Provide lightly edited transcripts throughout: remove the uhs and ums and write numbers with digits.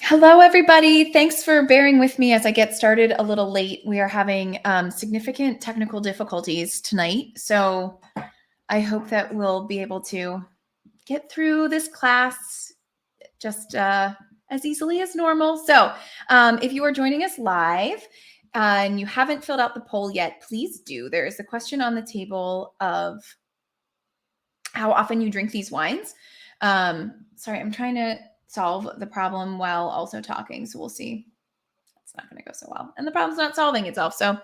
Hello, everybody. Thanks for bearing with me as I get started a little late. We are having significant technical difficulties tonight. So I hope that we'll be able to get through this class just as easily as normal. So if you are joining us live and you haven't filled out the poll yet, please do. There is a question on the table of how often you drink these wines. Sorry, I'm trying to solve the problem while also talking. So we'll see. It's not going to go so well. And the problem's not solving itself. So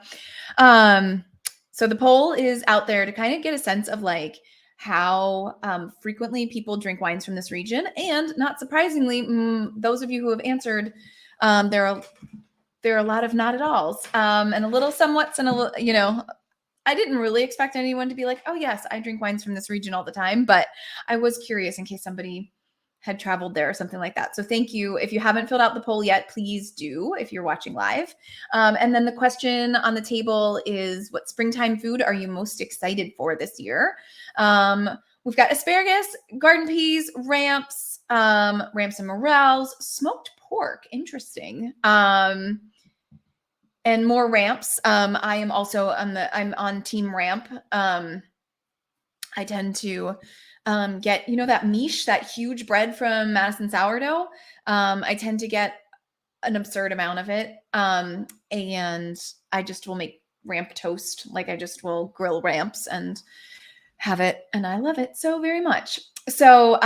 the poll is out there to kind of get a sense of like how frequently people drink wines from this region. And not surprisingly, those of you who have answered, there are a lot of not at alls and a little somewhats and a little, I didn't really expect anyone to be like, oh, yes, I drink wines from this region all the time. But I was curious in case somebody had traveled there or something like that. So thank you. If you haven't filled out the poll yet, please do if you're watching live. And then the question on the table is, what springtime food are you most excited for this year? We've got asparagus, garden peas, ramps and morels, smoked pork. Interesting. And more ramps. I am also I'm on team ramp. I tend to get, that miche, that huge bread from Madison Sourdough. I tend to get an absurd amount of it. And I just will make ramp toast. Like I just will grill ramps and have it. And I love it so very much. So,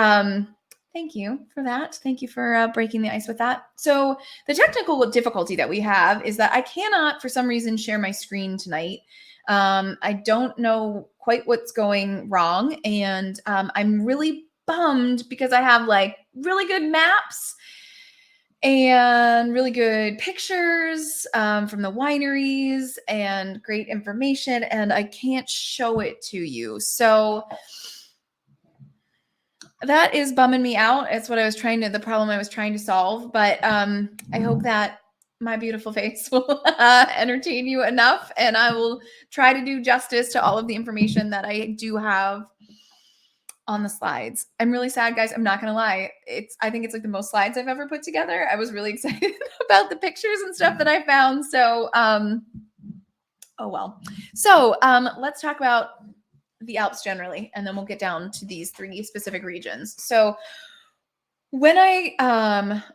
thank you for that. Thank you for breaking the ice with that. So the technical difficulty that we have is that I cannot, for some reason, share my screen tonight. I don't know quite what's going wrong. And I'm really bummed because I have like really good maps and really good pictures from the wineries and great information. And I can't show it to you. So that is bumming me out. It's what the problem I was trying to solve. But I hope that my beautiful face will entertain you enough. And I will try to do justice to all of the information that I do have on the slides. I'm really sad, guys. I'm not going to lie. I think it's like the most slides I've ever put together. I was really excited about the pictures and stuff that I found. So, oh well. So let's talk about the Alps generally, and then we'll get down to these 3 specific regions. So when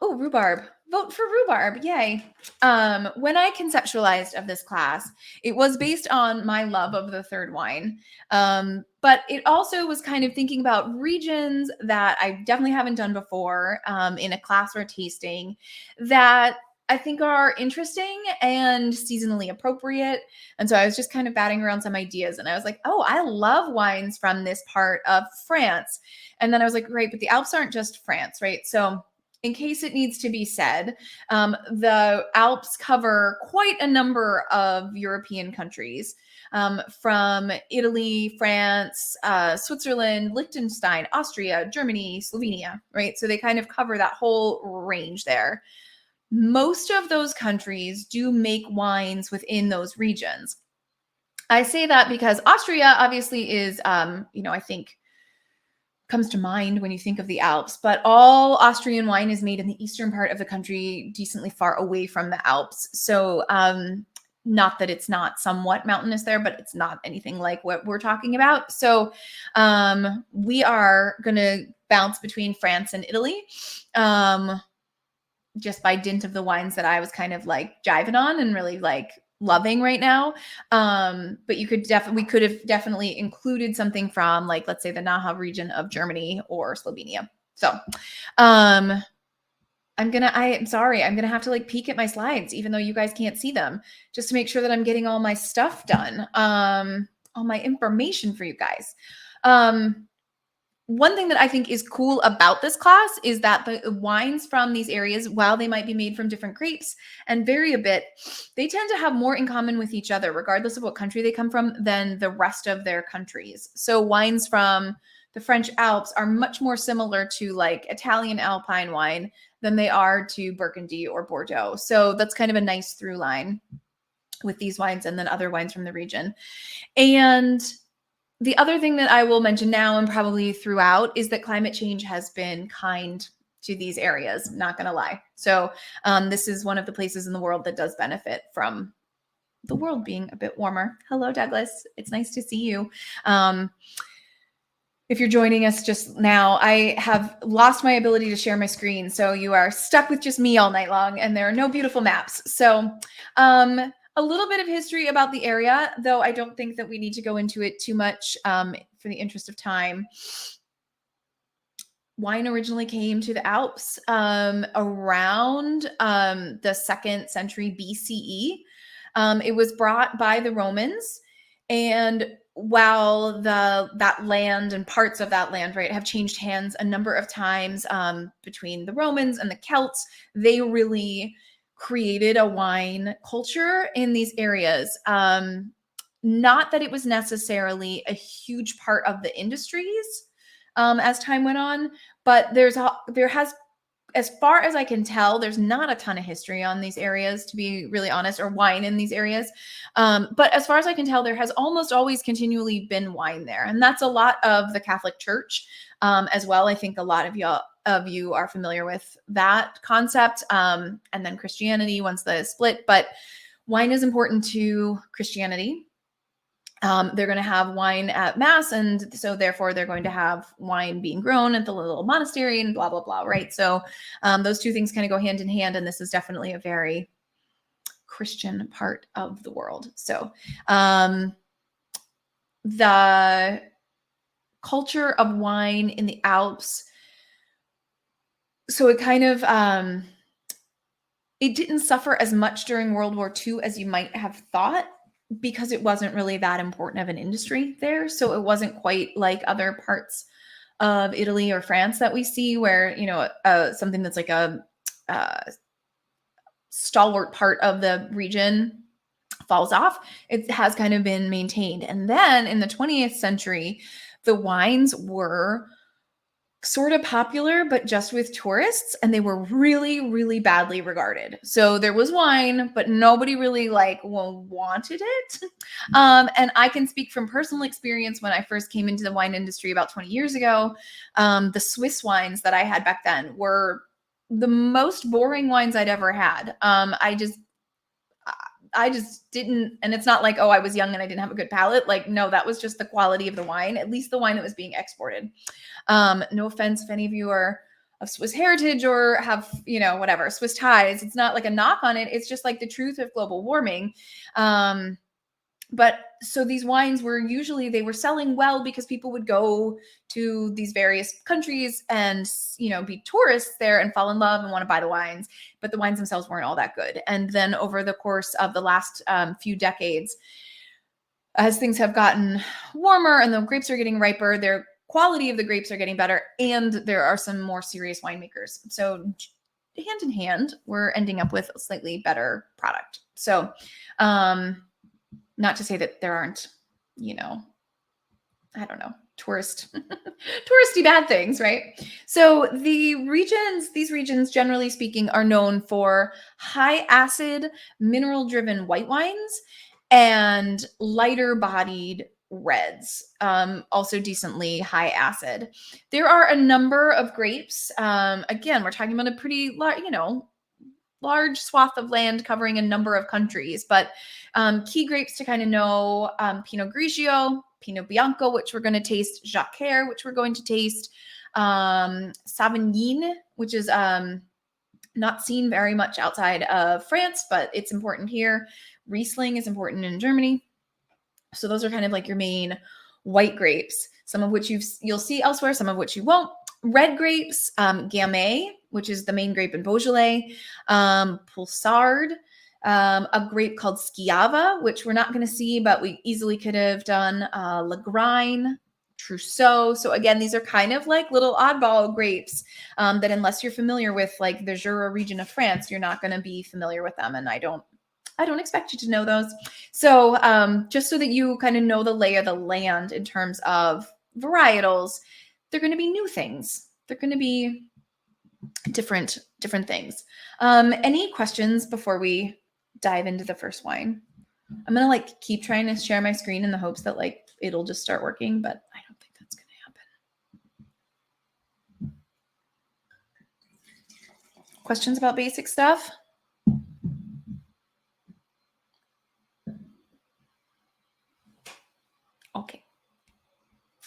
rhubarb, vote for rhubarb, yay. When I conceptualized of this class, it was based on my love of the third wine. But it also was kind of thinking about regions that I definitely haven't done before in a class or tasting that I think are interesting and seasonally appropriate. And so I was just kind of batting around some ideas and I was like, oh, I love wines from this part of France. And then I was like, great, but the Alps aren't just France, right? So in case it needs to be said, the Alps cover quite a number of European countries, from Italy, France, Switzerland, Liechtenstein, Austria, Germany, Slovenia, right? So they kind of cover that whole range there. Most of those countries do make wines within those regions. I say that because Austria obviously is, I think comes to mind when you think of the Alps, but all Austrian wine is made in the eastern part of the country, decently far away from the Alps. So, not that it's not somewhat mountainous there, but it's not anything like what we're talking about. So, we are going to bounce between France and Italy. Just by dint of the wines that I was kind of like jiving on and really like loving right now. But we could have definitely included something from like, let's say the Naha region of Germany or Slovenia. So, I'm sorry, I'm going to have to like peek at my slides, even though you guys can't see them, just to make sure that I'm getting all my stuff done. All my information for you guys. One thing that I think is cool about this class is that the wines from these areas, while they might be made from different grapes and vary a bit, they tend to have more in common with each other, regardless of what country they come from, than the rest of their countries. So wines from the French Alps are much more similar to like Italian Alpine wine than they are to Burgundy or Bordeaux. So that's kind of a nice through line with these wines and then other wines from the region. And the other thing that I will mention now and probably throughout is that climate change has been kind to these areas, not going to lie. So this is one of the places in the world that does benefit from the world being a bit warmer. Hello, Douglas. It's nice to see you. If you're joining us just now, I have lost my ability to share my screen. So you are stuck with just me all night long, and there are no beautiful maps. So a little bit of history about the area, though I don't think that we need to go into it too much for the interest of time. Wine originally came to the Alps around the 2nd century BCE. It was brought by the Romans, and while that land and parts of that land, right, have changed hands a number of times between the Romans and the Celts, they really created a wine culture in these areas. Not that it was necessarily a huge part of the industries as time went on, but there has, as far as I can tell, there's not a ton of history on these areas, to be really honest, or wine in these areas. But as far as I can tell, there has almost always continually been wine there. And that's a lot of the Catholic Church as well. I think a lot of you are familiar with that concept. And then Christianity once the split, but wine is important to Christianity. They're going to have wine at mass, and so therefore they're going to have wine being grown at the little monastery and blah blah blah, right? So those two things kind of go hand in hand, and this is definitely a very Christian part of the world. So the culture of wine in the Alps, so it kind of it didn't suffer as much during World War II as you might have thought, because it wasn't really that important of an industry there. So it wasn't quite like other parts of Italy or France that we see, where, you know, something that's like a stalwart part of the region falls off. It has kind of been maintained. And then in the 20th century, the wines were sort of popular, but just with tourists, and they were really, really badly regarded. So there was wine, but nobody really wanted it. And I can speak from personal experience. When I first came into the wine industry about 20 years ago, the Swiss wines that I had back then were the most boring wines I'd ever had. I just didn't, and it's not like, oh, I was young and I didn't have a good palate. Like, no, that was just the quality of the wine, at least the wine that was being exported. No offense if any of you are of Swiss heritage or have, you know, whatever, Swiss ties. It's not like a knock on it. It's just like the truth of global warming. But so these wines were usually, they were selling well because people would go to these various countries and, you know, be tourists there and fall in love and want to buy the wines, but the wines themselves weren't all that good. And then over the course of the last few decades, as things have gotten warmer and the grapes are getting riper, their quality of the grapes are getting better, and there are some more serious winemakers. So hand in hand, we're ending up with a slightly better product. So, not to say that there aren't, you know, I don't know, touristy bad things, right? So these regions, generally speaking, are known for high acid, mineral driven white wines and lighter bodied reds, also decently high acid. There are a number of grapes. Again, we're talking about a pretty large swath of land covering a number of countries, but key grapes to kind of know: Pinot Grigio, Pinot Bianco, which we're going to taste, Jacquard, which we're going to taste, Sauvignon, which is not seen very much outside of France, but it's important here. Riesling is important in Germany. So those are kind of like your main white grapes, some of which you'll see elsewhere, some of which you won't. Red grapes, Gamay, which is the main grape in Beaujolais, Pulsard, a grape called Schiava, which we're not going to see, but we easily could have done, Lagrine, Trousseau. So again, these are kind of like little oddball grapes that, unless you're familiar with like the Jura region of France, you're not going to be familiar with them. And I don't expect you to know those. So just so that you kind of know the lay of the land in terms of varietals, they're going to be new things. They're going to be different things. Any questions before we dive into the first wine? I'm going to like keep trying to share my screen in the hopes that like it'll just start working, but I don't think that's going to happen. Questions about basic stuff? Okay.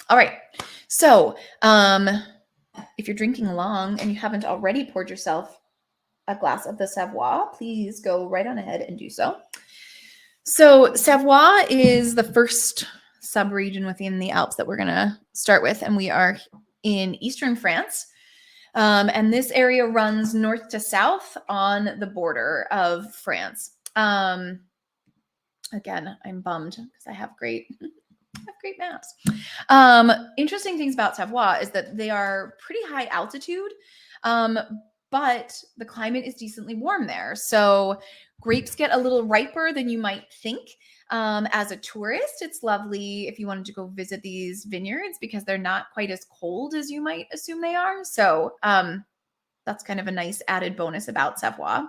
All right. So, if you're drinking along and you haven't already poured yourself a glass of the Savoie, please go right on ahead and do so. So, Savoie is the first sub-region within the Alps that we're going to start with, and we are in eastern France. And this area runs north to south on the border of France. Again, I'm bummed because I have great maps. Interesting things about Savoie is that they are pretty high altitude, but the climate is decently warm there. So grapes get a little riper than you might think. As a tourist, it's lovely if you wanted to go visit these vineyards because they're not quite as cold as you might assume they are. So that's kind of a nice added bonus about Savoie.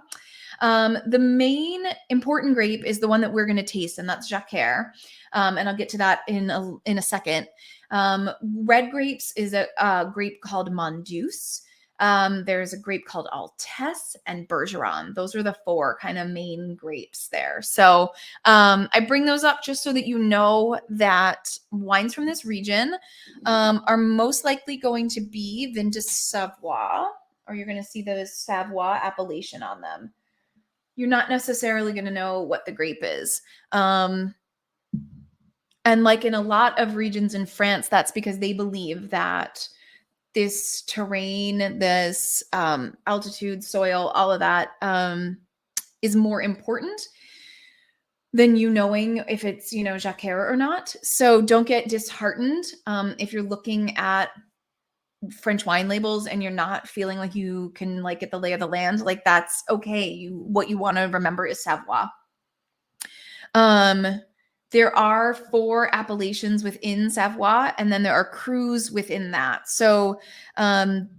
The main important grape is the one that we're going to taste, and that's Jacquer. And I'll get to that in a second. Red grapes is a grape called Mondeuse. There's a grape called Alps and Bergeron. Those are the four kind of main grapes there. So I bring those up just so that you know that wines from this region are most likely going to be Vin de Savoie, or you're going to see the Savoie appellation on them. You're not necessarily going to know what the grape is. And like in a lot of regions in France, that's because they believe that this terrain, this altitude, soil, all of that is more important than you knowing if it's, Jacquer or not. So don't get disheartened if you're looking at French wine labels and you're not feeling like you can get the lay of the land. Like, that's okay. What you want to remember is Savoie. There are 4 appellations within Savoie, and then there are crus within that. So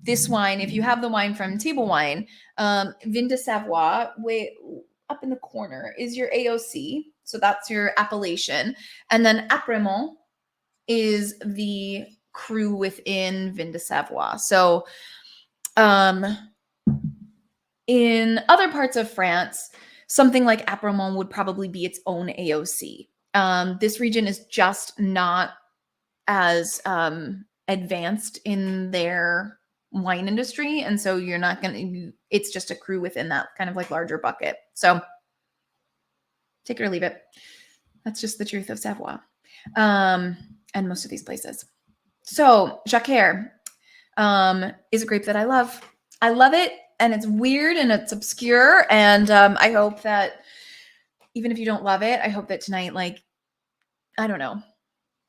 this wine, if you have the wine from Table Wine, Vin de Savoie, way up in the corner is your AOC. So that's your appellation. And then Apremont is the cru within Vin de Savoie. So in other parts of France, something like Apremont would probably be its own AOC. This region is just not as advanced in their wine industry. And so you're not going to, it's just a cru within that kind of larger bucket. So take it or leave it. That's just the truth of Savoie. And most of these places. So Jacquer is a grape that I love. I love it, and it's weird and it's obscure. And I hope that even if you don't love it, I hope that tonight, I don't know,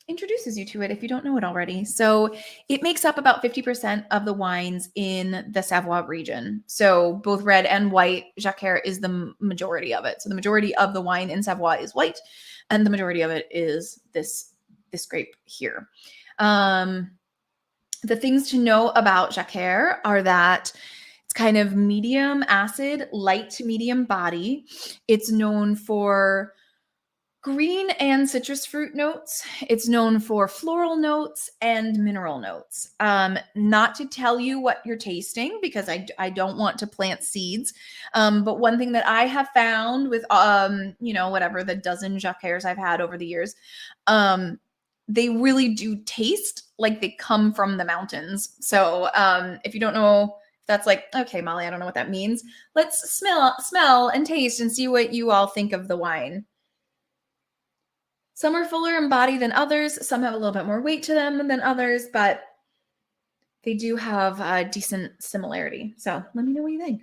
introduces you to it if you don't know it already. So it makes up about 50% of the wines in the Savoie region. So both red and white, Jacquer is the majority of it. So the majority of the wine in Savoie is white, and the majority of it is this grape here. The things to know about Jacquer are that it's kind of medium acid, light to medium body. It's known for green and citrus fruit notes. It's known for floral notes and mineral notes. Not to tell you what you're tasting, because I don't want to plant seeds. But one thing that I have found with, whatever the dozen Jacquers I've had over the years, they really do taste like they come from the mountains. So if you don't know, if that's okay, Molly, I don't know what that means. Let's smell and taste and see what you all think of the wine. Some are fuller in body than others. Some have a little bit more weight to them than others, but they do have a decent similarity. So let me know what you think.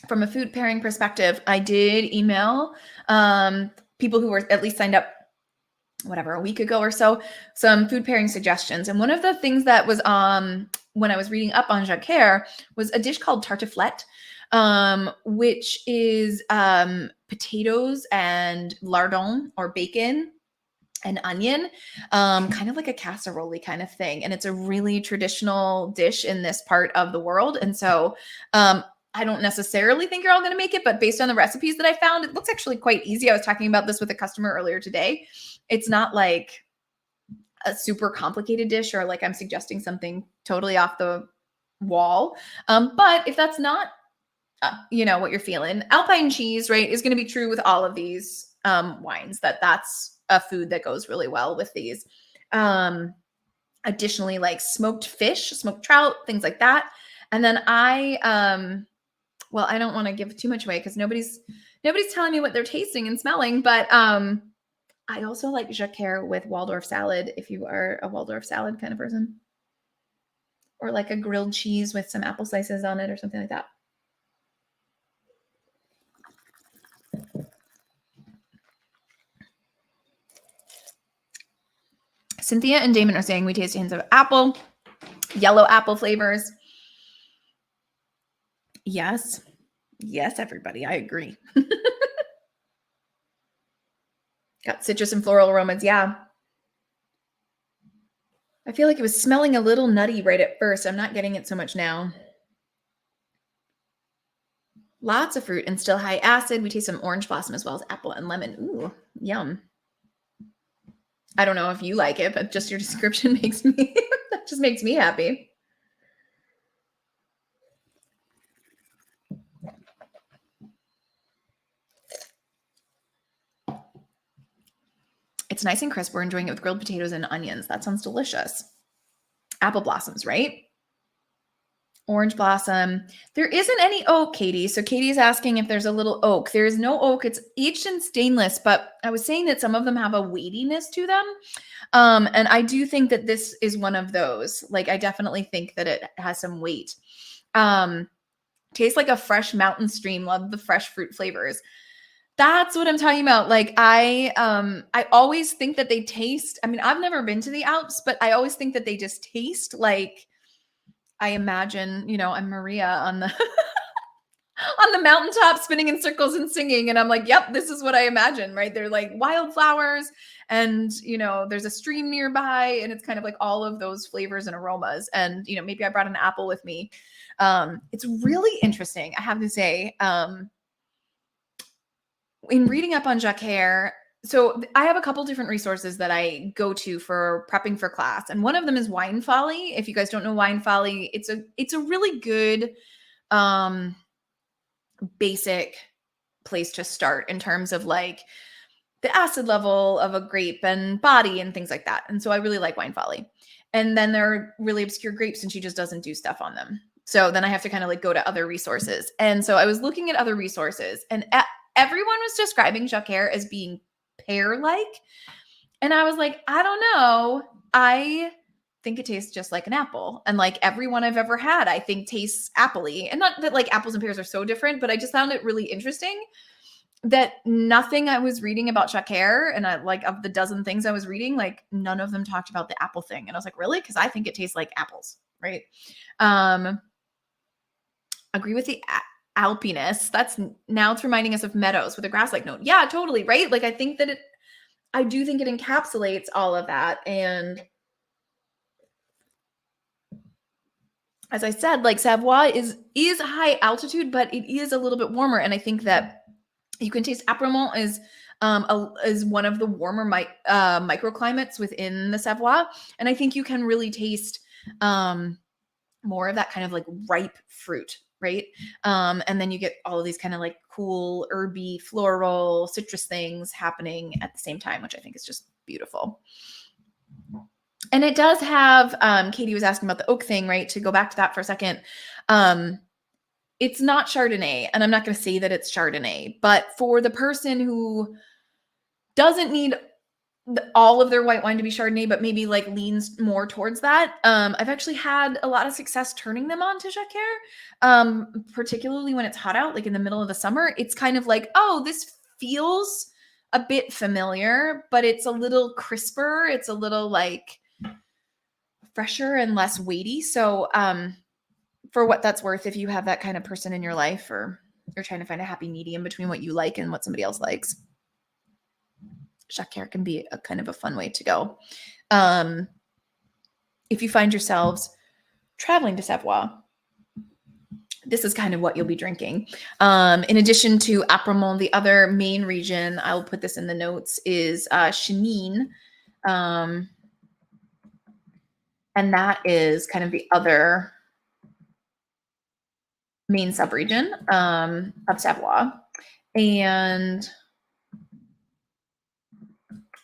From a food pairing perspective, I did email people who were at least signed up a week ago or so, some food pairing suggestions. And one of the things that was when I was reading up on Jacquer was a dish called tartiflette, which is potatoes and lardon or bacon and onion, kind of like a casserole kind of thing. And it's a really traditional dish in this part of the world. And so I don't necessarily think you're all going to make it, but based on the recipes that I found, it looks actually quite easy. I was talking about this with a customer earlier today. It's not like a super complicated dish or like I'm suggesting something totally off the wall. But if that's not, what you're feeling, Alpine cheese, right, is going to be true with all of these wines. That's a food that goes really well with these. Additionally, like smoked fish, smoked trout, things like that. And then I don't want to give too much away because nobody's telling me what they're tasting and smelling, but I also like Jacquard with Waldorf salad if you are a Waldorf salad kind of person. Or like a grilled cheese with some apple slices on it or something like that. Cynthia and Damon are saying we taste hints of apple, yellow apple flavors. Yes. Yes, everybody. I agree. Got citrus and floral aromas. Yeah. I feel like it was smelling a little nutty right at first. I'm not getting it so much now. Lots of fruit and still high acid. We taste some orange blossom as well as apple and lemon. Ooh, yum. I don't know if you like it, but just your description makes me that just makes me happy. It's nice and crisp. We're enjoying it with grilled potatoes and onions. That sounds delicious. Apple blossoms, right? Orange blossom. There isn't any oak, Katie. So Katie's asking if there's a little oak. There is no oak. It's aged in stainless, but I was saying that some of them have a weightiness to them. And I do think that this is one of those. Like, I definitely think that it has some weight. Tastes like a fresh mountain stream. Love the fresh fruit flavors. That's what I'm talking about. Like I always think that they taste, I mean, I've never been to the Alps, but I always think that they just taste like I imagine, I'm Maria on the on the mountaintop spinning in circles and singing. And I'm like, yep, this is what I imagine, right? They're like wildflowers and, there's a stream nearby and it's kind of like all of those flavors and aromas. And, maybe I brought an apple with me. It's really interesting. I have to say, in reading up on Jacquard, so I have a couple different resources that I go to for prepping for class. And one of them is Wine Folly. If you guys don't know Wine Folly, it's a really good basic place to start in terms of like the acid level of a grape and body and things like that. And so I really like Wine Folly. And then there are really obscure grapes and she just doesn't do stuff on them. So then I have to kind of like go to other resources. And so I was looking at other resources and everyone was describing Jacquard as being pear-like. And I was like, I don't know. I think it tastes just like an apple. And like everyone I've ever had, I think tastes appley. And not that like apples and pears are so different, but I just found it really interesting that nothing I was reading about Jacquard and of the dozen things I was reading, like none of them talked about the apple thing. And I was like, really? Because I think it tastes like apples, right? Agree with the alpiness. Now it's reminding us of meadows with a grass-like note. Yeah, totally, right? Like I think that I do think it encapsulates all of that. And as I said, like Savoie is high altitude, but it is a little bit warmer. And I think that you can taste Apremont is one of the warmer microclimates within the Savoie. And I think you can really taste more of that kind of like ripe fruit, right? And then you get all of these kind of like cool herby, floral, citrus things happening at the same time, which I think is just beautiful. And it does have, Katie was asking about the oak thing, right? To go back to that for a second. It's not Chardonnay, and I'm not going to say that it's Chardonnay, but for the person who doesn't need all of their white wine to be Chardonnay, but maybe like leans more towards that. I've actually had a lot of success turning them on to Jacquard, particularly when it's hot out, like in the middle of the summer. It's kind of like, oh, this feels a bit familiar, but it's a little crisper. It's a little like fresher and less weighty. So for what that's worth, if you have that kind of person in your life or you're trying to find a happy medium between what you like and what somebody else likes, Jacquard can be a kind of a fun way to go. If you find yourselves traveling to Savoie, this is kind of what you'll be drinking. In addition to Apremont, the other main region, I'll put this in the notes, is Chenin. And that is kind of the other main subregion of Savoie. And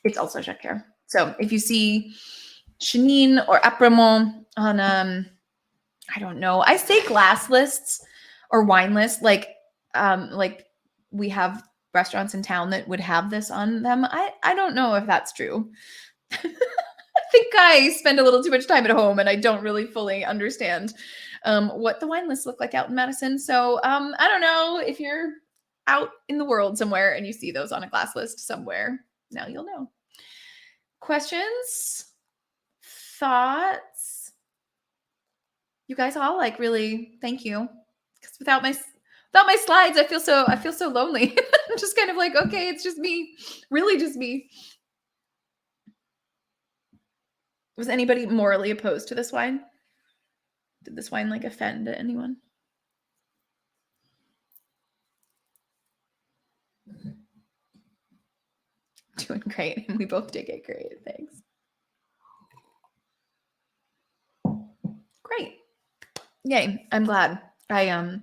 it's also Jacquard. So if you see Chenin or Apremont on, I don't know, I say glass lists or wine lists, like we have restaurants in town that would have this on them. I don't know if that's true. I think I spend a little too much time at home and I don't really fully understand what the wine lists look like out in Madison. So I don't know if you're out in the world somewhere and you see those on a glass list somewhere. Now you'll know. Questions? Thoughts? You guys all like really thank you. Because without my slides, I feel so lonely. I'm just kind of like, okay, it's just me. Really just me. Was anybody morally opposed to this wine? Did this wine like offend anyone? Doing great. And we both did get great. Thanks. Great. Yay. I'm glad. I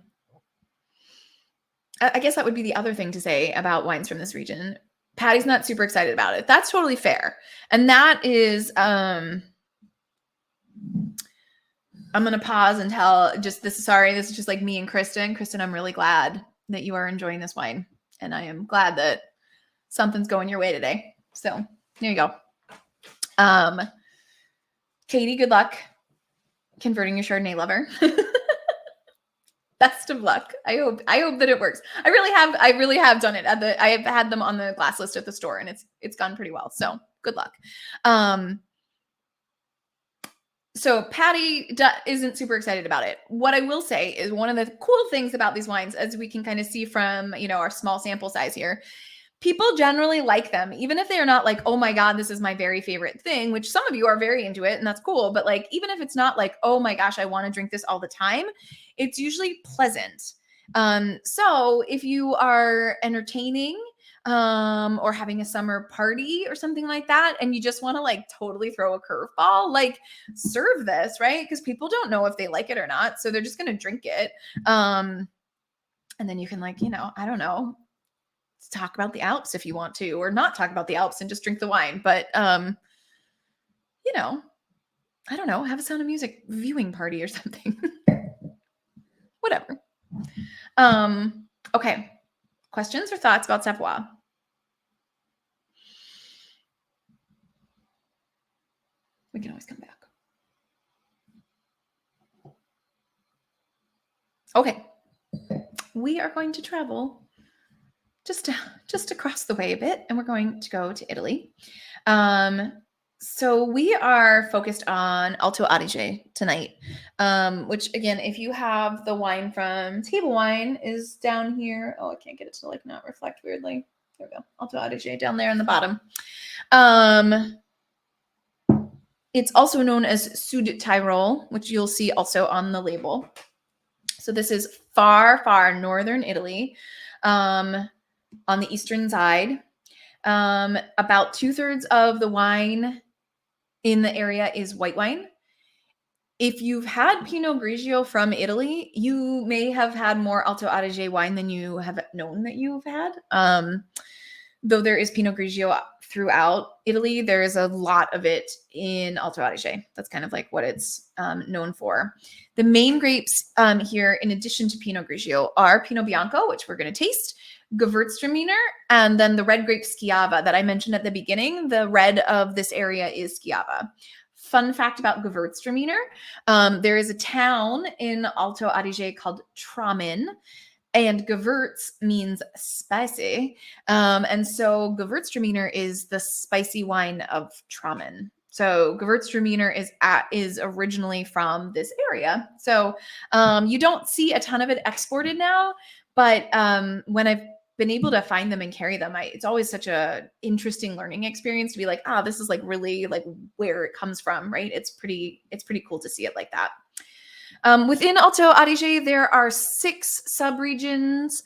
guess that would be the other thing to say about wines from this region. Patty's not super excited about it. That's totally fair. And that is, I'm going to pause and tell this is just like me and Kristen. Kristen, I'm really glad that you are enjoying this wine. And I am glad that something's going your way today. So there you go. Katie, good luck converting your Chardonnay lover. Best of luck. I hope that it works. I really have done it I have had them on the glass list at the store and it's gone pretty well. So good luck. So Patty isn't super excited about it. What I will say is one of the cool things about these wines, as we can kind of see from, our small sample size here, people generally like them, even if they're not like, oh my God, this is my very favorite thing, which some of you are very into it and that's cool. But like, even if it's not like, oh my gosh, I want to drink this all the time, it's usually pleasant. So if you are entertaining or having a summer party or something like that, and you just want to like totally throw a curveball, like serve this, right? Because people don't know if they like it or not. So they're just going to drink it. And then you can like, I don't know, talk about the Alps if you want to, or not talk about the Alps and just drink the wine. But, I don't know, have a Sound of Music viewing party or something. Whatever. Okay. Questions or thoughts about Savoie? We can always come back. Okay. We are going to travel just across the way a bit, and we're going to go to Italy. So we are focused on Alto Adige tonight, which again, if you have the wine from Table Wine is down here. Oh, I can't get it to like not reflect weirdly. There we go. Alto Adige down there in the bottom. It's also known as Sud Tyrol, which you'll see also on the label. So this is far, far northern Italy, on the eastern side. About 2/3 of the wine in the area is white wine. If you've had Pinot Grigio from Italy, you may have had more Alto Adige wine than you have known that you've had. Though there is Pinot Grigio throughout Italy, there is a lot of it in Alto Adige. That's kind of like what it's known for. The main grapes here, in addition to Pinot Grigio, are Pinot Bianco, which we're going to taste, Gewürztraminer, and then the red grape Schiava that I mentioned at the beginning. The red of this area is Schiava. Fun fact about Gewürztraminer, there is a town in Alto Adige called Tramin, and Gewürz means spicy. And so Gewürztraminer is the spicy wine of Tramin. So Gewürztraminer is originally from this area. So you don't see a ton of it exported now, but when I've been able to find them and carry them, it's always such a interesting learning experience to be like, this is like really like where it comes from, right? It's pretty cool to see it like that. Within Alto Adige, there are 6 subregions.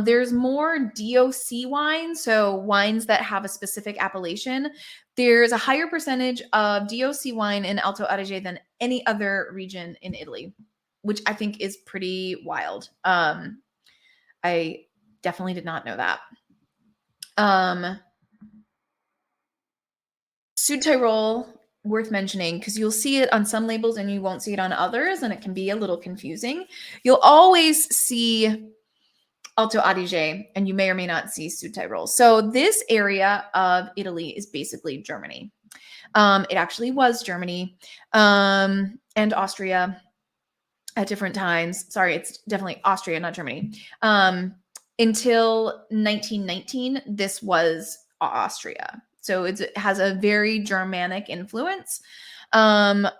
There's more DOC wines, so wines that have a specific appellation. There's a higher percentage of DOC wine in Alto Adige than any other region in Italy, which I think is pretty wild. I definitely did not know that. Sud Tyrol, worth mentioning because you'll see it on some labels and you won't see it on others, and it can be a little confusing. You'll always see Alto Adige, and you may or may not see Sud Tyrol. So this area of Italy is basically Germany. It actually was Germany and Austria at different times. Sorry, it's definitely Austria, not Germany. Until 1919, this was Austria. So it has a very Germanic influence on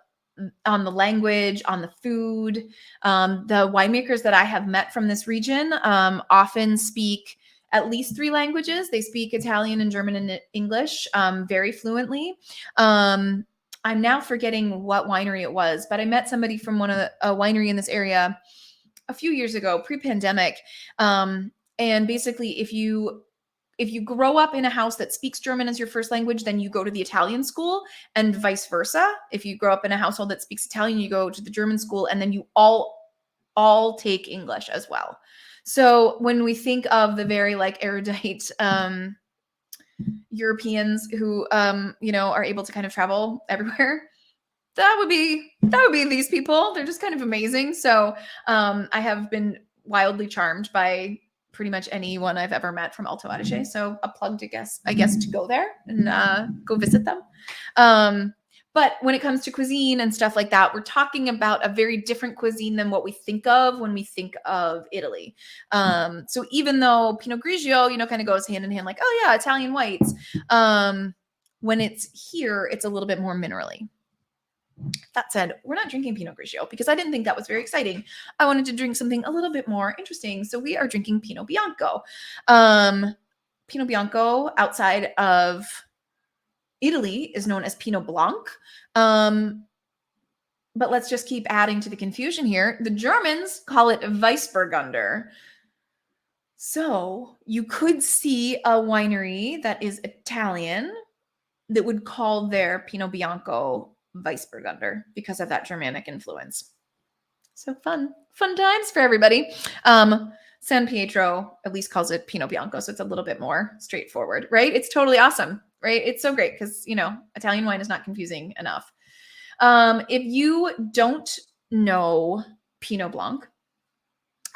the language, on the food. The winemakers that I have met from this region often speak at least 3 languages. They speak Italian and German and English very fluently. I'm now forgetting what winery it was, but I met somebody from a winery in this area a few years ago, pre-pandemic. And basically, if you grow up in a house that speaks German as your first language, then you go to the Italian school, and vice versa. If you grow up in a household that speaks Italian, you go to the German school, and then you all take English as well. So when we think of the very like erudite Europeans who are able to kind of travel everywhere, that would be these people. They're just kind of amazing. So I have been wildly charmed by pretty much anyone I've ever met from Alto Adige. So a plug to I guess to go there and go visit them. But when it comes to cuisine and stuff like that, we're talking about a very different cuisine than what we think of when we think of Italy. So even though Pinot Grigio, kind of goes hand in hand, like, oh yeah, Italian whites. When it's here, it's a little bit more minerally. That said, we're not drinking Pinot Grigio because I didn't think that was very exciting. I wanted to drink something a little bit more interesting. So we are drinking Pinot Bianco. Pinot Bianco outside of Italy is known as Pinot Blanc. But let's just keep adding to the confusion here. The Germans call it Weissburgunder. So you could see a winery that is Italian that would call their Pinot Bianco Weissburgunder because of that Germanic influence. So fun times for everybody. San Pietro at least calls it Pinot Bianco, so it's a little bit more straightforward, right? It's totally awesome, right? It's so great because, Italian wine is not confusing enough. If you don't know Pinot Blanc,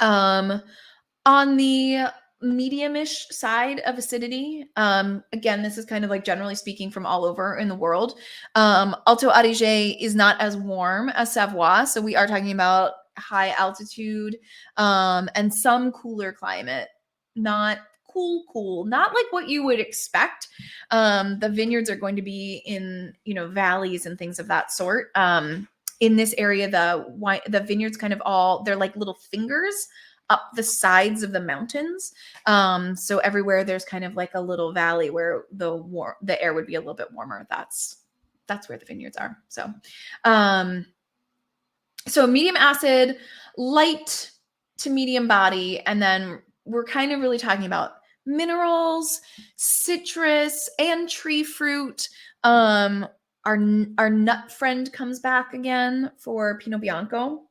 on the medium-ish side of acidity, again, this is kind of like generally speaking from all over in the world. Alto Adige is not as warm as Savoie, so we are talking about high altitude and some cooler climate. Not cool, not like what you would expect. The vineyards are going to be in valleys and things of that sort. In this area, the vineyards kind of they're like little fingers up the sides of the mountains. So everywhere there's kind of like a little valley where the air would be a little bit warmer. That's where the vineyards are. So medium acid, light to medium body, and then we're kind of really talking about minerals, citrus, and tree fruit. Our nut friend comes back again for Pinot Bianco.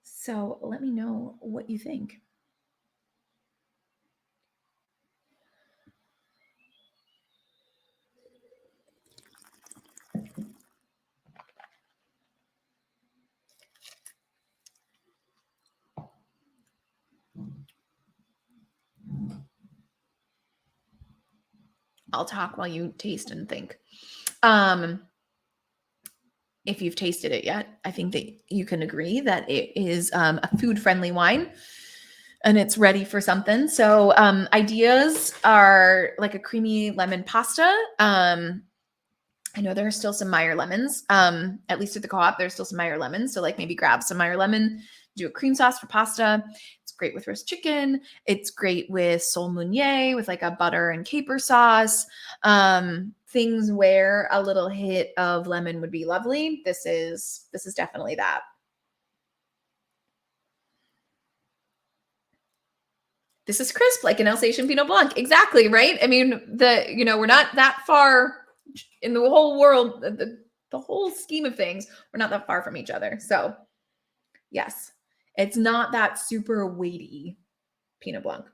So let me know what you think. I'll talk while you taste and think. If you've tasted it yet, I think that you can agree that it is a food-friendly wine and it's ready for something. So ideas are like a creamy lemon pasta. I know there are still some Meyer lemons, at least at the co-op, there's still some Meyer lemons. So like maybe grab some Meyer lemon, do a cream sauce for pasta. It's great with roast chicken. It's great with sole meunier with like a butter and caper sauce. things where a little hit of lemon would be lovely, this is definitely that. This is crisp like an Alsatian Pinot Blanc. Exactly, right? I mean, we're not that far in the whole world, the whole scheme of things. We're not that far from each other. So, yes, it's not that super weighty Pinot Blanc.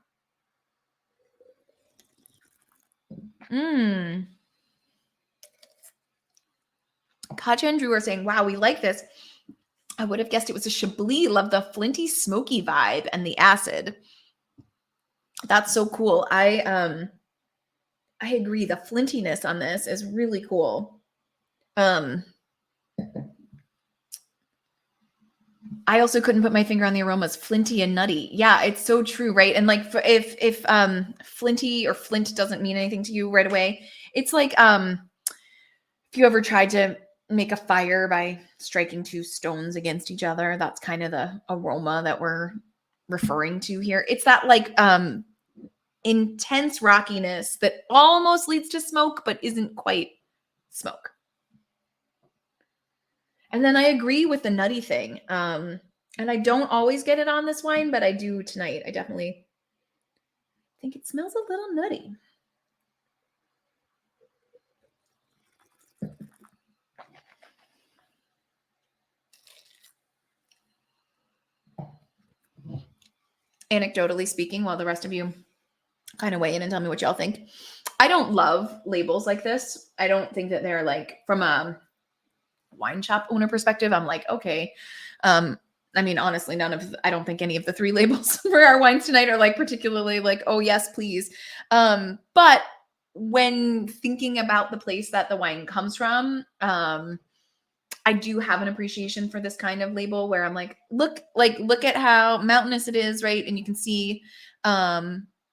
Katja and Drew are saying, wow, we like this. I would have guessed it was a Chablis. Love the flinty, smoky vibe and the acid. That's so cool. I agree. The flintiness on this is really cool. I also couldn't put my finger on the aromas. Flinty and nutty. Yeah, it's so true, right? And like if flinty or flint doesn't mean anything to you right away, it's like if you ever tried to make a fire by striking two stones against each other, that's kind of the aroma that we're referring to here. It's that like intense rockiness that almost leads to smoke, but isn't quite smoke. And then I agree with the nutty thing. And I don't always get it on this wine, but I do tonight. I definitely think it smells a little nutty. Anecdotally speaking, while the rest of you kind of weigh in and tell me what y'all think. I don't love labels like this. I don't think that they're like, from a wine shop owner perspective, I'm like, okay. I mean, honestly, I don't think any of the three labels for our wines tonight are like particularly like, oh yes, please. But when thinking about the place that the wine comes from, I do have an appreciation for this kind of label where I'm like, look at how mountainous it is, right? And you can see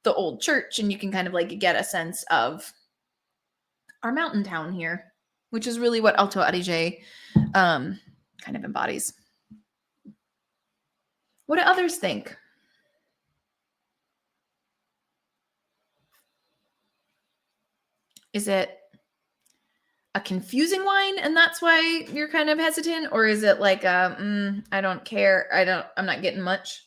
the old church, and you can kind of like get a sense of our mountain town here, which is really what Alto Adige kind of embodies. What do others think? Is it a confusing wine and that's why you're kind of hesitant? Or is it like I don't care, I'm not getting much?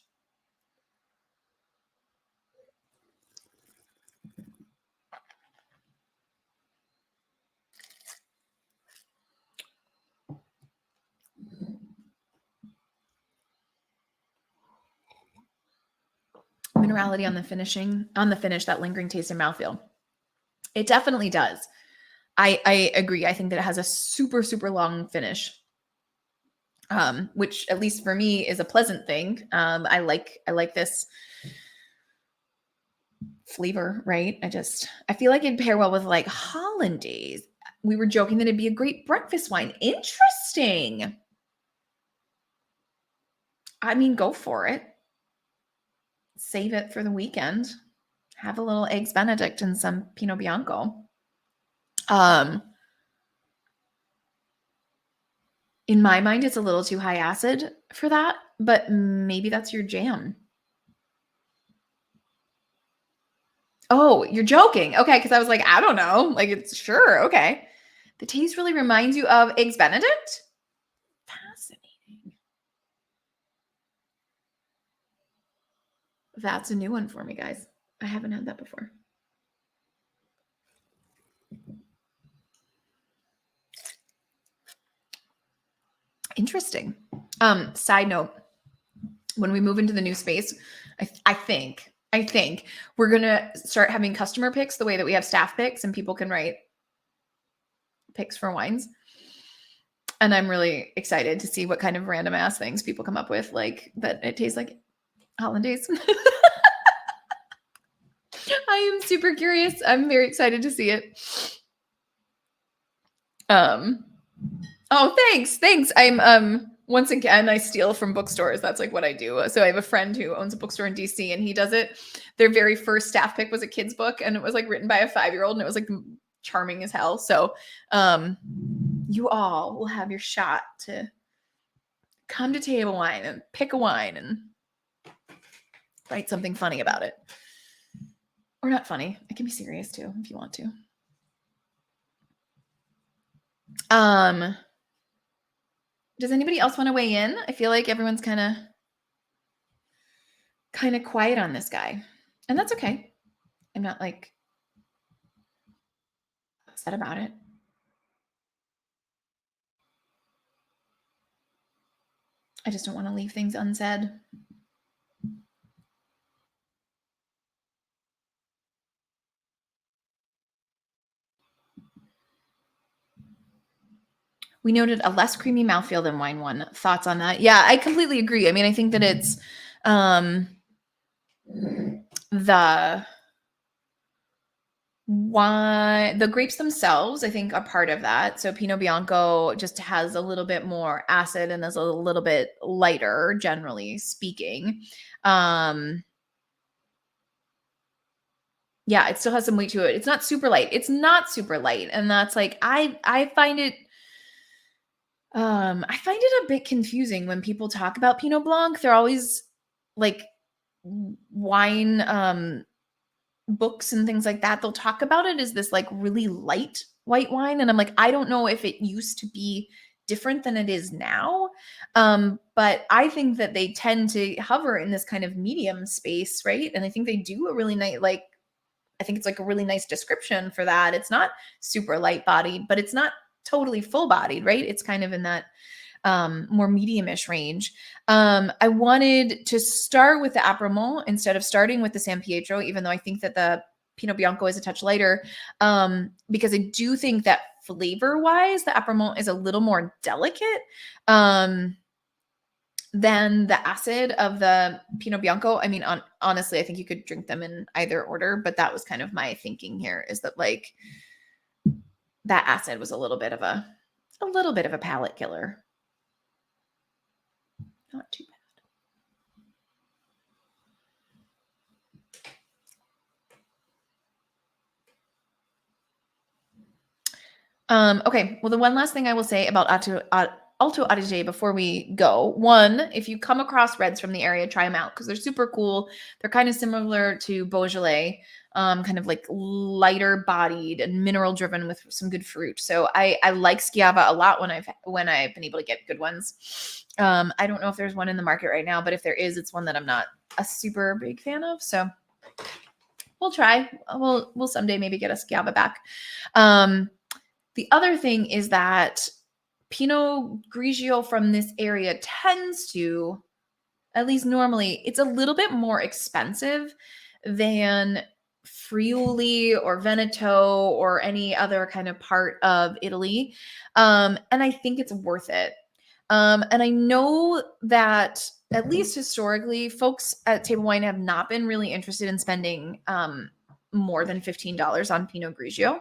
Minerality on the finish, that lingering taste and mouthfeel. It definitely does. I agree. I think that it has a super, super long finish. Which at least for me is a pleasant thing. I like this flavor, right? I feel like it'd pair well with like hollandaise. We were joking that it'd be a great breakfast wine. Interesting. I mean, go for it. Save it for the weekend. Have a little eggs Benedict and some Pinot Bianco. In my mind, it's a little too high acid for that, but maybe that's your jam. Oh, you're joking. Okay, because I was like, I don't know. Like, it's sure. Okay. The taste really reminds you of Eggs Benedict? Fascinating. That's a new one for me, guys. I haven't had that before. Interesting. Side note, when we move into the new space, I think we're gonna start having customer picks the way that we have staff picks, and people can write picks for wines. And I'm really excited to see what kind of random ass things people come up with, like that it tastes like hollandaise. I am super curious. I'm very excited to see it. Oh, thanks. I'm once again, I steal from bookstores. That's like what I do. So I have a friend who owns a bookstore in DC, and he does it. Their very first staff pick was a kid's book, and it was like written by a 5-year-old, and it was like charming as hell. So you all will have your shot to come to Table Wine and pick a wine and write something funny about it. Or not funny. It can be serious too if you want to. Um, does anybody else want to weigh in? I feel like everyone's kind of quiet on this guy. And that's okay. I'm not like upset about it. I just don't want to leave things unsaid. We noted a less creamy mouthfeel than wine one. Thoughts on that? Yeah, I completely agree. I mean, I think that it's the wine, the grapes themselves, I think are part of that. So Pinot Bianco just has a little bit more acid and is a little bit lighter, generally speaking. Um, yeah, it still has some weight to it. It's not super light. It's not super light, and that's like I find it. I find it a bit confusing when people talk about Pinot Blanc. They're always like wine books and things like that. They'll talk about it as this like really light white wine, and I'm like, I don't know if it used to be different than it is now. But I think that they tend to hover in this kind of medium space, right? And I think they do a really nice like I think it's like a really nice description for that. It's not super light bodied, but it's not totally full bodied, right? It's kind of in that more medium-ish range. I wanted to start with the Apremont instead of starting with the San Pietro, even though I think that the Pinot Bianco is a touch lighter, because I do think that flavor-wise, the Apremont is a little more delicate. Than the acid of the Pinot Bianco. I mean, honestly, I think you could drink them in either order, but that was kind of my thinking here is that like that acid was a little bit of a palate killer. Not too bad. Okay. Well, the one last thing I will say about Alto Adige before we go. One, if you come across reds from the area, try them out because they're super cool. They're kind of similar to Beaujolais, kind of like lighter bodied and mineral driven with some good fruit. So I like Schiava a lot when I've been able to get good ones. I don't know if there's one in the market right now, but if there is, it's one that I'm not a super big fan of. So we'll try. We'll someday maybe get a Schiava back. The other thing is that Pinot Grigio from this area tends to, at least normally, it's a little bit more expensive than Friuli or Veneto or any other kind of part of Italy. And I think it's worth it. And I know that at least historically, folks at Table Wine have not been really interested in spending more than $15 on Pinot Grigio.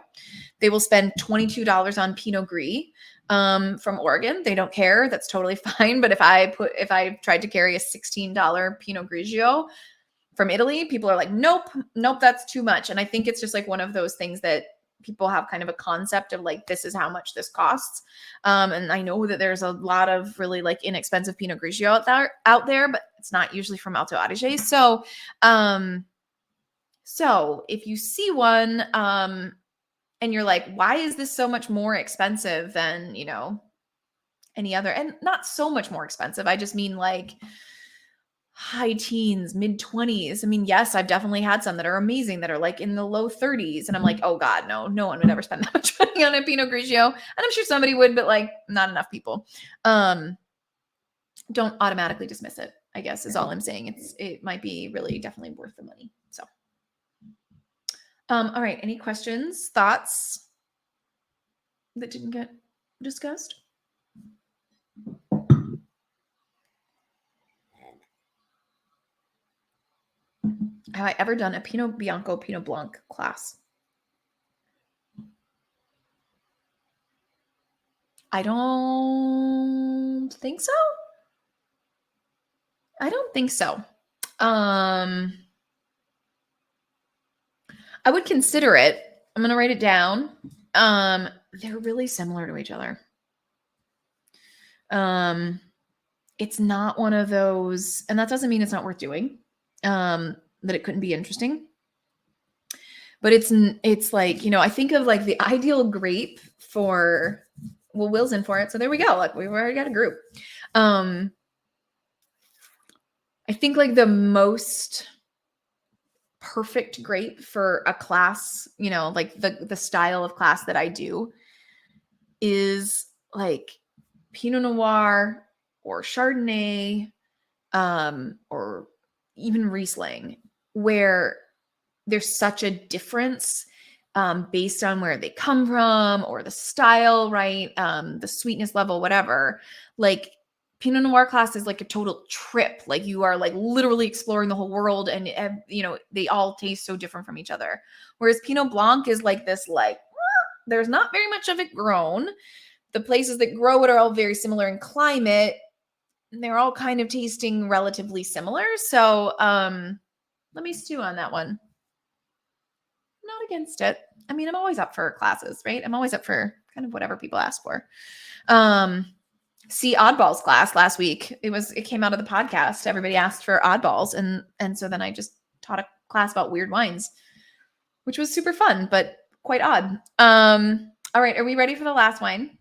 They will spend $22 on Pinot Gris from Oregon. They don't care. That's totally fine. But if I tried to carry a $16 Pinot Grigio from Italy, people are like, nope, that's too much. And I think it's just like one of those things that people have kind of a concept of like, this is how much this costs. And I know that there's a lot of really like inexpensive Pinot Grigio out there, but it's not usually from Alto Adige. So if you see one, and you're like, why is this so much more expensive than, any other, and not so much more expensive. I just mean like high teens, mid 20s. I mean, yes, I've definitely had some that are amazing that are like in the low 30s. And I'm like, oh God, no one would ever spend that much money on a Pinot Grigio. And I'm sure somebody would, but like not enough people. Don't automatically dismiss it, I guess is all I'm saying. It might be really definitely worth the money. So, all right. Any questions, thoughts that didn't get discussed? Have I ever done a Pinot Bianco, Pinot Blanc class? I don't think so. I don't think so. I would consider it. I'm going to write it down. They're really similar to each other. It's not one of those, and that doesn't mean it's not worth doing. That it couldn't be interesting. But it's like, I think of like the ideal grape for Well, Will's in for it. So there we go. Like we've already got a group. I think like the most perfect grape for a class, like the style of class that I do is like Pinot Noir or Chardonnay, or even Riesling, where there's such a difference based on where they come from or the style, right? The sweetness level, whatever. Like Pinot Noir class is like a total trip. Like you are like literally exploring the whole world, and they all taste so different from each other. Whereas Pinot Blanc is like this, like there's not very much of it grown. The places that grow it are all very similar in climate. They're all kind of tasting relatively similar. So let me stew on that one. Not against it. I mean, I'm always up for classes, right? I'm always up for kind of whatever people ask for. See Oddballs class last week. It came out of the podcast. Everybody asked for oddballs, and so then I just taught a class about weird wines, which was super fun, but quite odd. All right, are we ready for the last wine?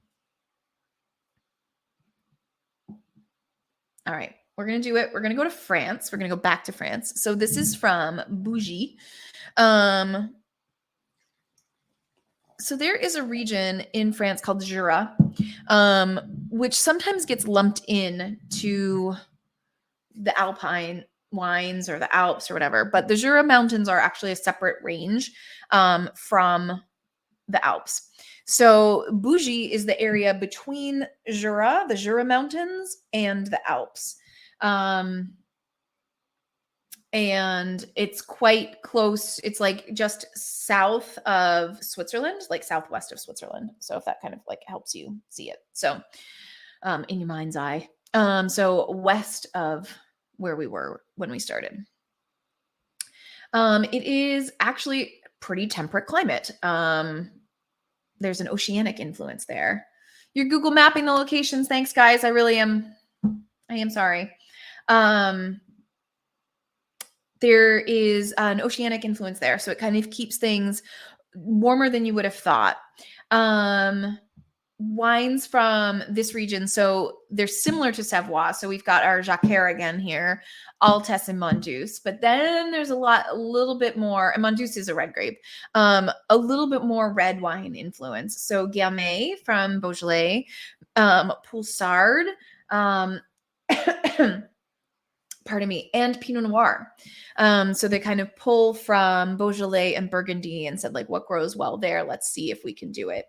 All right, we're going to do it. We're going to go to France. We're going to go back to France. So this is from Bougie. So there is a region in France called Jura, which sometimes gets lumped in to the Alpine wines or the Alps or whatever. But the Jura Mountains are actually a separate range from the Alps. So Bougie is the area between Jura, the Jura Mountains, and the Alps. And it's quite close. It's like just south of Switzerland, like southwest of Switzerland. So if that kind of like helps you see it. So in your mind's eye. So west of where we were when we started. It is actually pretty temperate climate. There's an oceanic influence there. You're Google mapping the locations. Thanks, guys. I am sorry. There is an oceanic influence there, so it kind of keeps things warmer than you would have thought. Wines from this region, so they're similar to Savoie. So we've got our Jacquard again here, Altes and Monduce, but then there's a little bit more, and Monduce is a red grape, a little bit more red wine influence. So Gamay from Beaujolais, Poulsard, pardon me, and Pinot Noir. So they kind of pull from Beaujolais and Burgundy and said, like, what grows well there? Let's see if we can do it.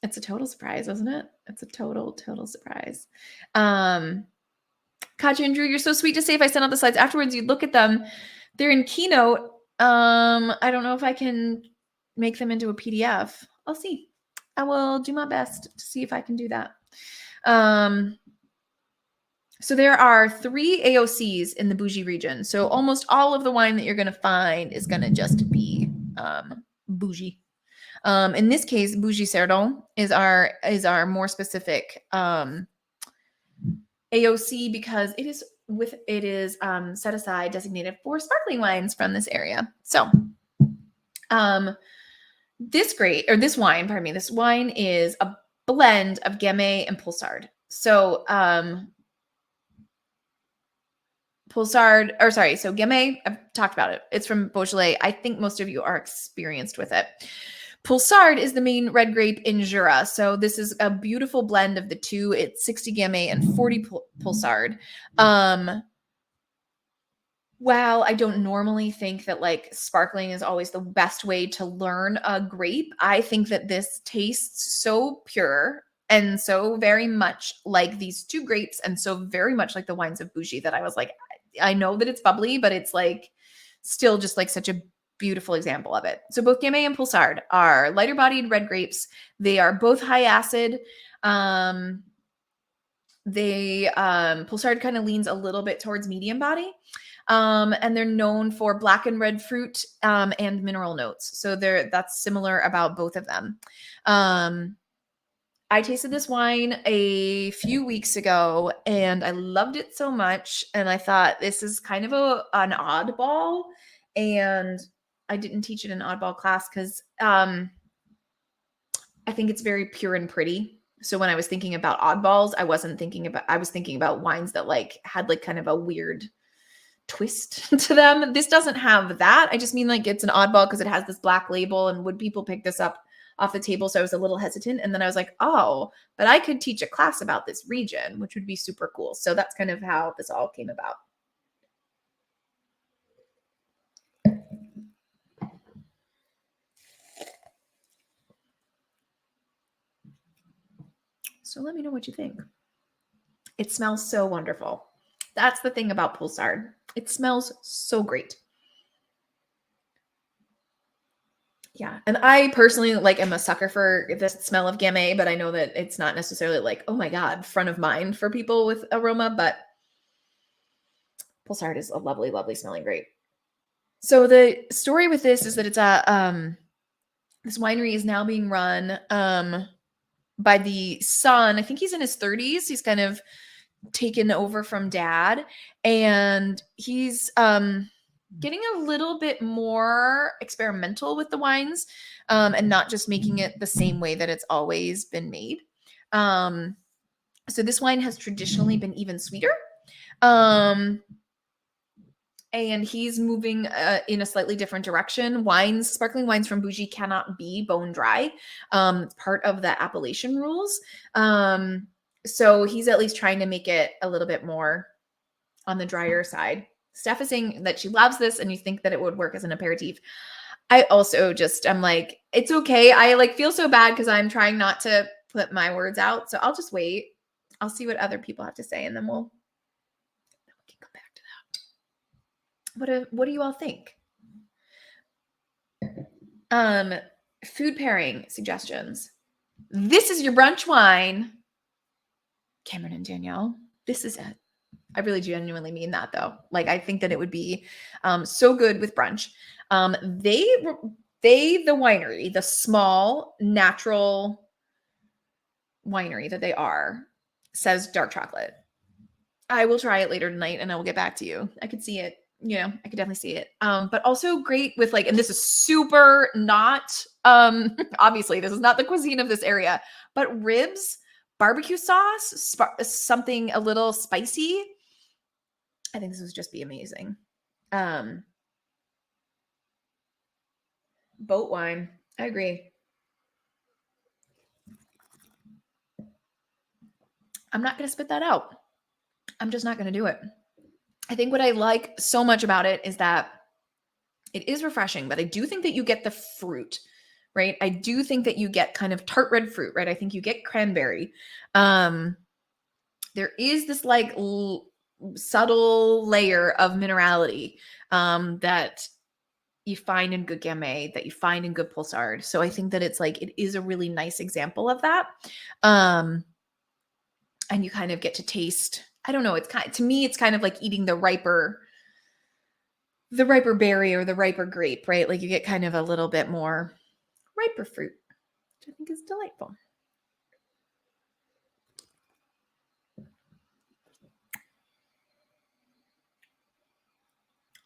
It's a total surprise, isn't it? It's a total surprise. Katya and Drew, you're so sweet to say if I send out the slides afterwards, you'd look at them. They're in Keynote. I don't know if I can make them into a PDF. I'll see. I will do my best to see if I can do that. So there are 3 AOCs in the Bougie region. So almost all of the wine that you're going to find is going to just be Bougie. In this case, Bougie Cerdon is our more specific AOC because it is set aside, designated for sparkling wines from this area. So this wine is a blend of Gamay and Poulsard. So Gamay, I've talked about it. It's from Beaujolais. I think most of you are experienced with it. Poulsard is the main red grape in Jura. So this is a beautiful blend of the two. It's 60 Gamay and 40 Poulsard. While I don't normally think that like sparkling is always the best way to learn a grape, I think that this tastes so pure and so very much like these two grapes and so very much like the wines of Bougie that I was like, I know that it's bubbly, but it's like still just like such a beautiful example of it. So both Gamay and Poulsard are lighter bodied red grapes. They are both high acid. Poulsard kind of leans a little bit towards medium body. And they're known for black and red fruit and mineral notes. So that's similar about both of them. I tasted this wine a few weeks ago and I loved it so much. And I thought this is kind of an oddball. And I didn't teach it in oddball class because I think it's very pure and pretty. So when I was thinking about oddballs, I was thinking about wines that like had like kind of a weird twist to them. This doesn't have that. I just mean like it's an oddball because it has this black label, and would people pick this up off the table? So I was a little hesitant, and then I was like, oh, but I could teach a class about this region, which would be super cool. So that's kind of how this all came about. So let me know what you think. It smells so wonderful. That's the thing about Pulsard. It smells so great. Yeah. And I personally like am a sucker for the smell of Gamay, but I know that it's not necessarily like, oh my God, front of mind for people with aroma, but Pulsard is a lovely, lovely smelling grape. So the story with this is that it's this winery is now being run by the son. I think he's in his 30s. He's kind of taken over from dad, and he's getting a little bit more experimental with the wines, and not just making it the same way that it's always been made. So this wine has traditionally been even sweeter. And he's moving in a slightly different direction. Sparkling wines from Bougie cannot be bone dry. It's part of the appellation rules. So he's at least trying to make it a little bit more on the drier side. Steph is saying that she loves this, and you think that it would work as an aperitif. I also I'm like, it's okay. I like feel so bad because I'm trying not to put my words out. So I'll just wait. I'll see what other people have to say, and then we can come back to that. What do you all think? Food pairing suggestions. This is your brunch wine. Cameron and Danielle, this is it. I really genuinely mean that though. Like, I think that it would be so good with brunch. The winery, the small natural winery that they are, says dark chocolate. I will try it later tonight and I will get back to you. I could see it. You know, I could definitely see it. But also great with like, and this is super not, obviously this is not the cuisine of this area, but ribs, barbecue sauce, something a little spicy. I think this would just be amazing. Boat wine. I agree. I'm not going to spit that out. I'm just not going to do it. I think what I like so much about it is that it is refreshing, but I do think that you get the fruit, right? I do think that you get kind of tart red fruit, right? I think you get cranberry. There is this like subtle layer of minerality that you find in good Gamay, that you find in good Pulsard. So I think that it's like, it is a really nice example of that. And you kind of get to taste, I don't know, it's kind of, to me, it's kind of like eating the riper berry or the riper grape, right? Like you get kind of a little bit more riper fruit, which I think is delightful.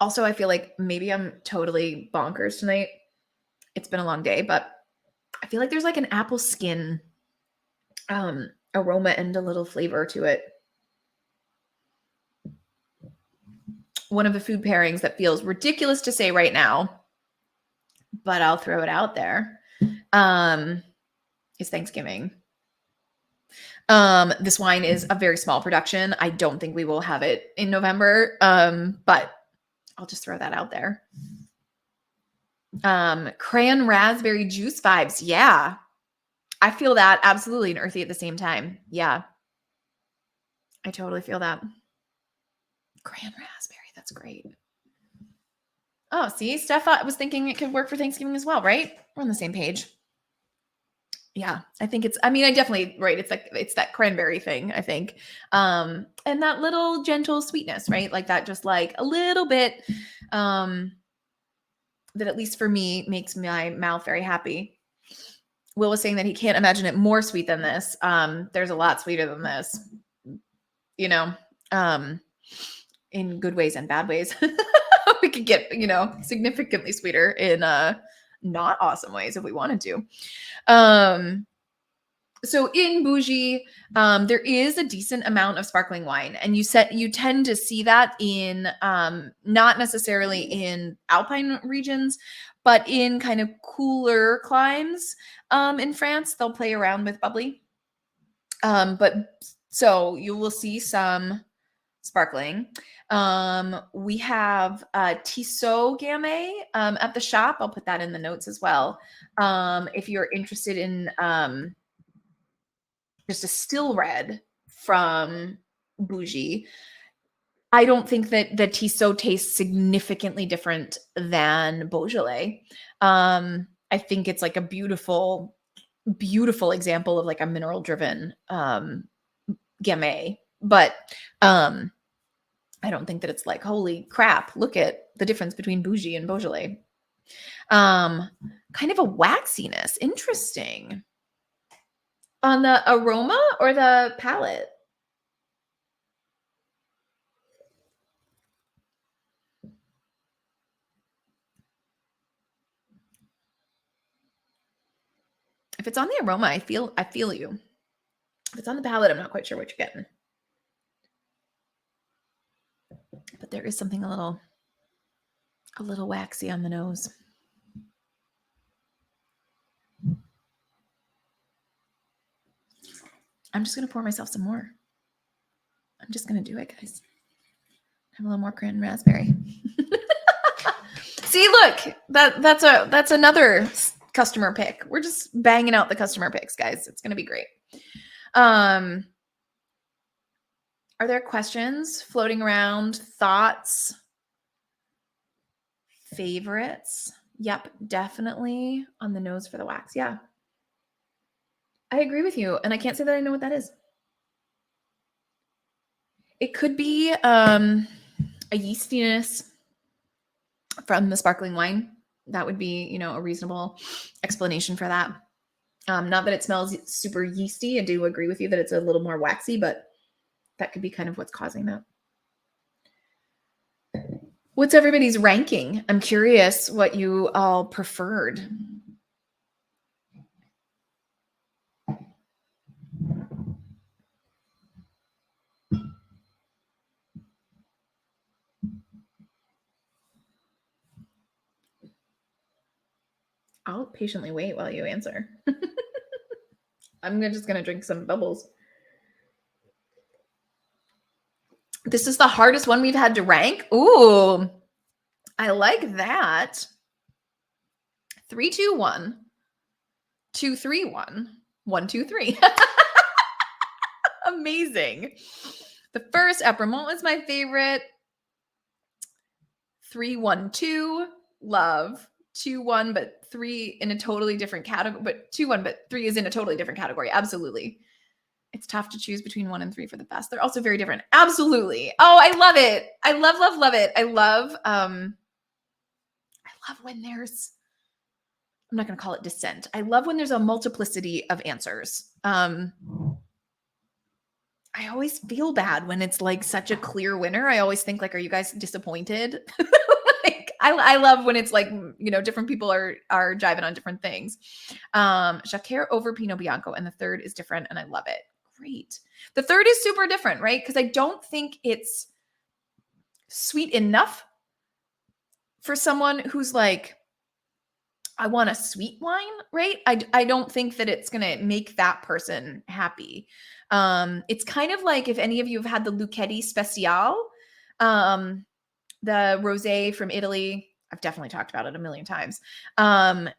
Also, I feel like maybe I'm totally bonkers tonight. It's been a long day, but I feel like there's like an apple skin aroma and a little flavor to it. One of the food pairings that feels ridiculous to say right now, but I'll throw it out there, is Thanksgiving. This wine is a very small production. I don't think we will have it in November, but I'll just throw that out there. Cran raspberry juice vibes. Yeah. I feel that absolutely, and earthy at the same time. Yeah. I totally feel that. Cran raspberry. That's great. Oh, see, Steph was thinking it could work for Thanksgiving as well, right? We're on the same page. Yeah, I think I definitely, right. It's that cranberry thing, I think. And that little gentle sweetness, right? Like that, just like a little bit, that at least for me makes my mouth very happy. Will was saying that he can't imagine it more sweet than this. There's a lot sweeter than this, you know, in good ways and bad ways. We could get, significantly sweeter in not awesome ways if we wanted to. So in bougie, there is a decent amount of sparkling wine, and you tend to see that in not necessarily in alpine regions, but in kind of cooler climes. In France, they'll play around with bubbly. But so you will see some sparkling. We have Tissot Gamay at the shop. I'll put that in the notes as well. If you're interested in just a still red from Bougie, I don't think that the Tissot tastes significantly different than Beaujolais. I think it's like a beautiful, beautiful example of like a mineral driven Gamay. But I don't think that it's like, holy crap, look at the difference between Bougie and Beaujolais. Kind of a waxiness. Interesting. On the aroma or the palate? If it's on the aroma, I feel you. If it's on the palate, I'm not quite sure what you're getting. But there is something a little waxy on the nose. I'm just gonna pour myself some more. I'm just gonna do it, guys. Have a little more cran raspberry. See, look, that's another customer pick. We're just banging out the customer picks, guys. It's gonna be great. Are there questions floating around? Thoughts? Favorites? Yep, definitely on the nose for the wax. Yeah. I agree with you. And I can't say that I know what that is. It could be a yeastiness from the sparkling wine. That would be, a reasonable explanation for that. Not that it smells super yeasty. I do agree with you that it's a little more waxy, but that could be kind of what's causing that. What's everybody's ranking? I'm curious what you all preferred. I'll patiently wait while you answer. I'm just going to drink some bubbles. This is the hardest one we've had to rank. Ooh, I like that. 3, 2, 1. 2, 3, 1. 1, 2, 3. Amazing. The first Epermont was my favorite. 3, 1, 2. Love. 2, 1, but 3 in a totally different category. But 2, 1, but 3 is in a totally different category. Absolutely. It's tough to choose between 1 and 3 for the best. They're also very different. Absolutely. Oh, I love it. I love it. I love when there's, I'm not going to call it dissent. I love when there's a multiplicity of answers. I always feel bad when it's like such a clear winner. I always think like, are you guys disappointed? Like, I love when it's like, different people are jiving on different things. Jacquard over Pinot Bianco, and the third is different, and I love it. Great. The third is super different, right? Because I don't think it's sweet enough for someone who's like, I want a sweet wine, right? I don't think that it's going to make that person happy. It's kind of like if any of you have had the Lucchetti Speciale, the rosé from Italy. I've definitely talked about it a million times. I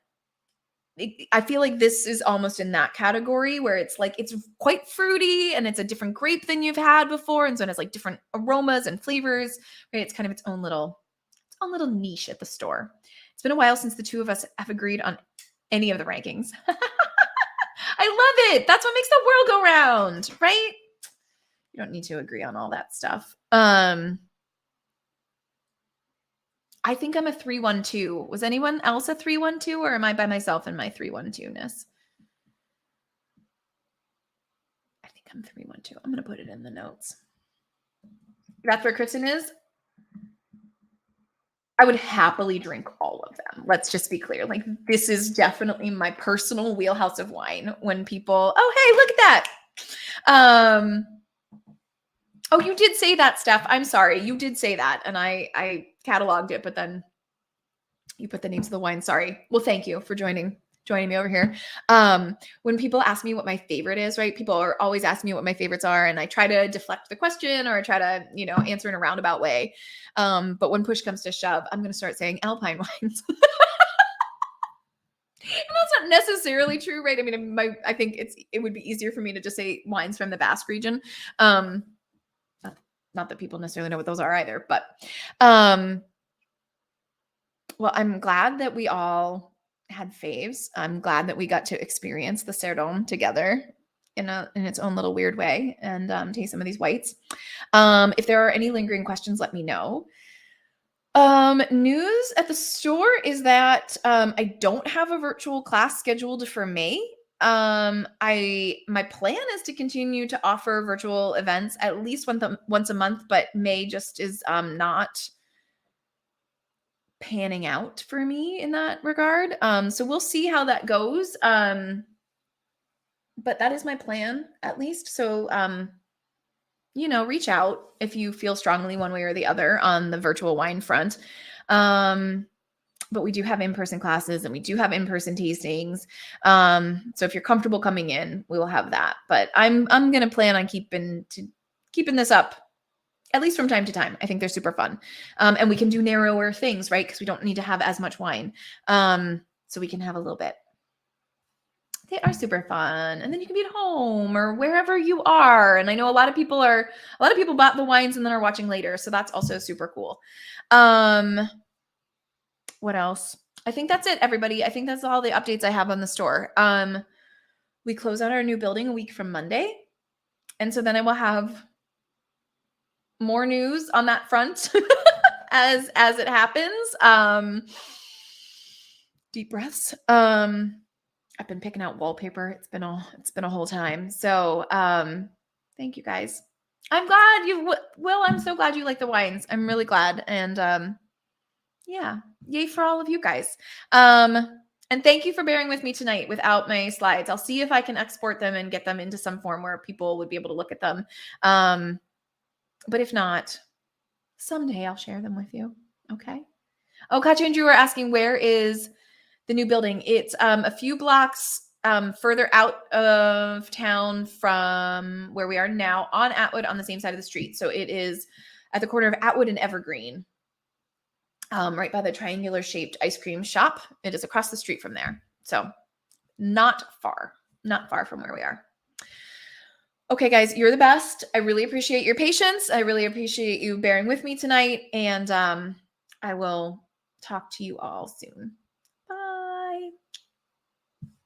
feel like this is almost in that category where it's like it's quite fruity and it's a different grape than you've had before, and so it has like different aromas and flavors. Right? It's kind of its own little niche at the store. It's been a while since the two of us have agreed on any of the rankings. I love it. That's what makes the world go round, right? You don't need to agree on all that stuff. I think I'm a 3-1-2. Was anyone else a 3-1-2, or am I by myself in my 3-1-2-ness? I think I'm 3-1-2. I'm going to put it in the notes. That's where Kristen is. I would happily drink all of them. Let's just be clear. Like, this is definitely my personal wheelhouse of wine. When people, oh, hey, look at that. Oh, you did say that, Steph. I'm sorry. You did say that. And I cataloged it, but then you put the names of the wine. Sorry. Well, thank you for joining me over here. When people ask me what my favorite is, right? People are always asking me what my favorites are, and I try to deflect the question or I try to, answer in a roundabout way. But when push comes to shove, I'm going to start saying Alpine wines. And that's not necessarily true, right? I mean, I think it would be easier for me to just say wines from the Basque region. Not that people necessarily know what those are either, but well, I'm glad that we all had faves. I'm glad that we got to experience the Cerdon together in its own little weird way and taste some of these whites. If there are any lingering questions, let me know. News at the store is that I don't have a virtual class scheduled for May. My plan is to continue to offer virtual events at least once a month, but May just is not panning out for me in that regard. So we'll see how that goes. But that is my plan, at least. So reach out if you feel strongly one way or the other on the virtual wine front. But we do have in-person classes and we do have in-person tastings. So if you're comfortable coming in, we will have that. But I'm going to plan on keeping this up at least from time to time. I think they're super fun. And we can do narrower things, right? Because we don't need to have as much wine. So we can have a little bit. They are super fun. And then you can be at home or wherever you are. And I know a lot of people bought the wines and then are watching later. So that's also super cool. What else? I think that's it, everybody. I think that's all the updates I have on the store. We close out our new building a week from Monday. And so then I will have more news on that front as it happens. Deep breaths. I've been picking out wallpaper. It's been a whole time. So thank you guys. I'm glad I'm so glad you like the wines. I'm really glad. And yeah, yay for all of you guys. And thank you for bearing with me tonight without my slides. I'll see if I can export them and get them into some form where people would be able to look at them. But if not, someday I'll share them with you. Okay. Oh, Katya and Drew are asking, where is the new building? It's a few blocks further out of town from where we are now on Atwood on the same side of the street. So it is at the corner of Atwood and Evergreen, right by the triangular shaped ice cream shop. It is across the street from there. So not far from where we are. Okay, guys, you're the best. I really appreciate your patience. I really appreciate you bearing with me tonight. And I will talk to you all soon.